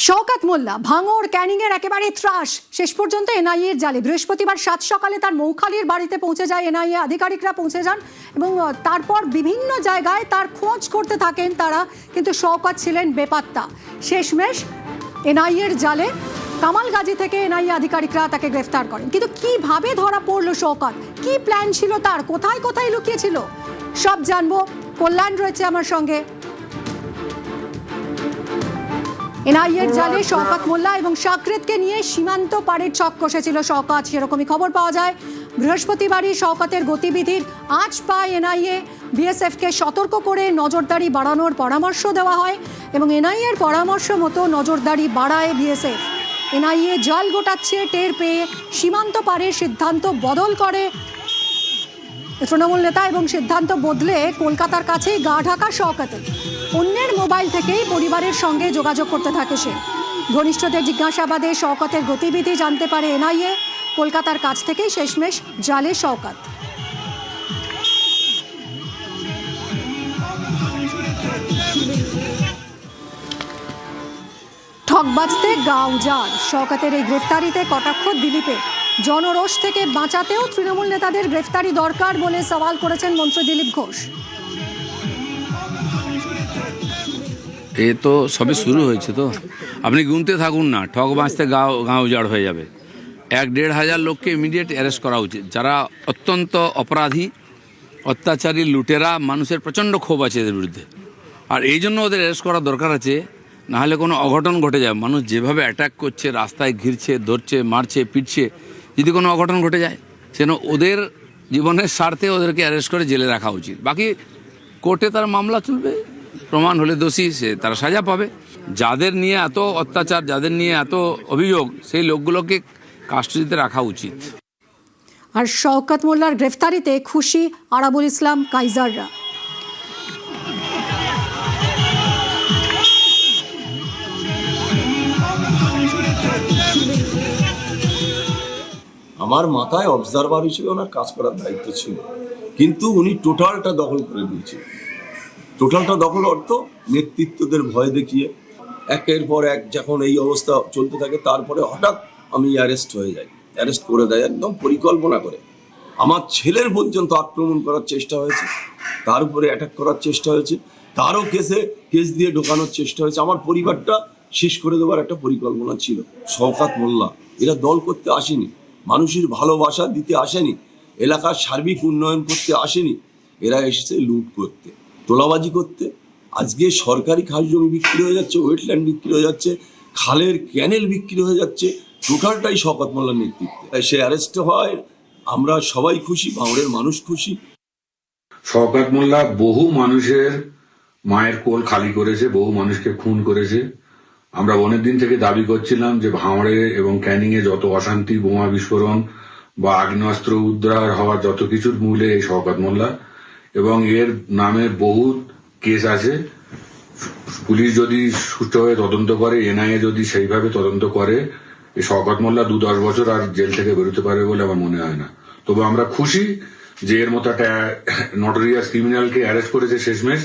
শওকত মোল্লা ভাঙড় ক্যানিং এর একেবারে ত্রাস, শেষ পর্যন্ত এনআইএর জালে। বৃহস্পতিবার 7 সকালে তার মৌখালীর বাড়িতে পৌঁছে যায় এনআইএ আধিকারিকরা, পৌঁছে যান এবং তারপর বিভিন্ন জায়গায় তার খোঁজ করতে থাকেন তারা, কিন্তু শওকত ছিলেন বেপাত্তা। শেষমেশ এনআইএর জালে কামালগাজী থেকে এনআইএ আধিকারিকরা তাকে গ্রেফতার করেন। কিন্তু কিভাবে ধরা পড়লো শওকত, কি প্ল্যান ছিল তার, কোথায় কোথায় লুকিয়েছিল, সব জানবো। কল্যাণ রয়েছে আমার সঙ্গে। এনআইএর জালে শওকত মোল্লা এবং সাকরেতকে নিয়ে সীমান্ত পারের ছক কষেছিল শওকত, সেরকমই খবর পাওয়া যায়। বৃহস্পতিবারই শওকতের গতিবিধির আঁচ পায় এনআইএ। বিএসএফকে সতর্ক করে নজরদারি বাড়ানোর পরামর্শ দেওয়া হয় এবং এনআইএর পরামর্শ মতো নজরদারি বাড়ায় বিএসএফ। এনআইএ জাল গোটাচ্ছে টের পেয়ে সীমান্ত পারের সিদ্ধান্ত বদল করে তৃণমূল নেতা এবং সিদ্ধান্ত বদলে কলকাতার কাছেই গা ঢাকা শওকতের। অন্যের মোবাইল থেকেই পরিবারের সঙ্গে যোগাযোগ করতে থাকে সে। ঘনিষ্ঠদের জিজ্ঞাসাবাদে শওকতের গতিবিধি জানতে পারে এনআইএ। কলকাতার কাছ থেকেই শেষমেশ জালে শওকত। ঠকবাজতে গা উজাড়, শওকতের এই গ্রেফতারিতে কটাক্ষ দিলীপের। জনরোষ থেকে বাঁচাতেও তৃণমূল নেতাদের গ্রেফতারি দরকার বলে সওয়াল করেছেন মন্ত্রী দিলীপ ঘোষ। এ তো সবে শুরু হয়েছে, তো আপনি গুনতে থাকুন না, ঠক বাঁচতে গাঁ উজাড় হয়ে যাবে। 1-1.5 হাজার লোককে ইমিডিয়েট অ্যারেস্ট করা উচিত, যারা অত্যন্ত অপরাধী, অত্যাচারী, লুটেরা। মানুষের প্রচণ্ড ক্ষোভ আছে এদের বিরুদ্ধে, আর এই জন্য ওদের অ্যারেস্ট করা দরকার আছে। নাহলে কোনো অঘটন ঘটে যায়। মানুষ যেভাবে অ্যাটাক করছে, রাস্তায় ঘিরছে, ধরছে, মারছে, পিটছে, যদি কোনো অঘটন ঘটে যায় সেন ওদের জীবনের স্বার্থে ওদেরকে অ্যারেস্ট করে জেলে রাখা উচিত। বাকি কোর্টে তার মামলা চলবে, প্রমাণ হলে দোষী সে তারা সাজা পাবে। যাদের নিয়ে এত অত্যাচার, যাদের নিয়ে এত অভিযোগ, সেই লোকগুলোকে কাস্টডিতে রাখা উচিত। আর শওকত মোল্লার গ্রেফতারিতে খুশি আরাবুল ইসলাম কাইজাররা। আমার মাথায় অবজারভার হিসেবে ওনার কাজ করার দায়িত্ব ছিল, কিন্তু উনি টোটালটা দখল করে দিয়েছিলেন। টোটালটা দখল অর্থ নেতৃত্বদের ভয় দেখিয়ে একের পর এক যখন এই অবস্থা চলতে থাকে, তারপরে হঠাৎ আমি অ্যারেস্ট হয়ে যাই, অ্যারেস্ট করে দেয় একদম পরিকল্পনা করে। আমার ছেলের পর্যন্ত আক্রমণ করার চেষ্টা হয়েছে, তার উপরে অ্যাটাক করার চেষ্টা হয়েছে, তারও কেস দিয়ে ঢোকানোর চেষ্টা হয়েছে। আমার পরিবারটা শেষ করে দেওয়ার একটা পরিকল্পনা ছিল। শওকত মোল্লা এরা দল করতে আসেনি, মানুষের ভালোবাসা দিতে আসেনি, এলাকার সার্বিক উন্নয়ন করতে আসেনি। এরা এসেছে লুট করতে, তোলাবাজি করতে। আজকে সরকারি খাস জমি বিক্রি হয়ে যাচ্ছে, ওয়েটল্যান্ড বিক্রি হয়ে যাচ্ছে, খালের ক্যানেল বিক্রি হয়ে যাচ্ছে। টোটালটাই শওকত মোল্লার নেতৃত্বে সে অ্যারেস্ট হয়। আমরা সবাই খুশি, ভাঙড়ের মানুষ খুশি। শওকত মোল্লা বহু মানুষের মায়ের কোল খালি করেছে, বহু মানুষকে খুন করেছে। আমরা অনেক দিন থেকে দাবি করছিলাম যে ভাঙড়ে এবং ক্যানিংয়ে যত অশান্তি, বোমা বিস্ফোরণ বা আগ্নেয়াস্ত্র উদ্ধার হওয়ার যত কিছুর মূলে এই শওকত মোল্লা, এবং এর নামে বহু কেস আছে। পুলিশ যদি সুষ্ঠুভাবে তদন্ত করে, এনআইএ যদি সেইভাবে তদন্ত করে, এই শওকত মোল্লা 2-10 বছর আর জেল থেকে বেরোতে পারবে বলে আমার মনে হয় না। তবে আমরা খুশি যে এর মতো একটা নটোরিয়াস ক্রিমিনালকে অ্যারেস্ট করেছে শেষমেশ।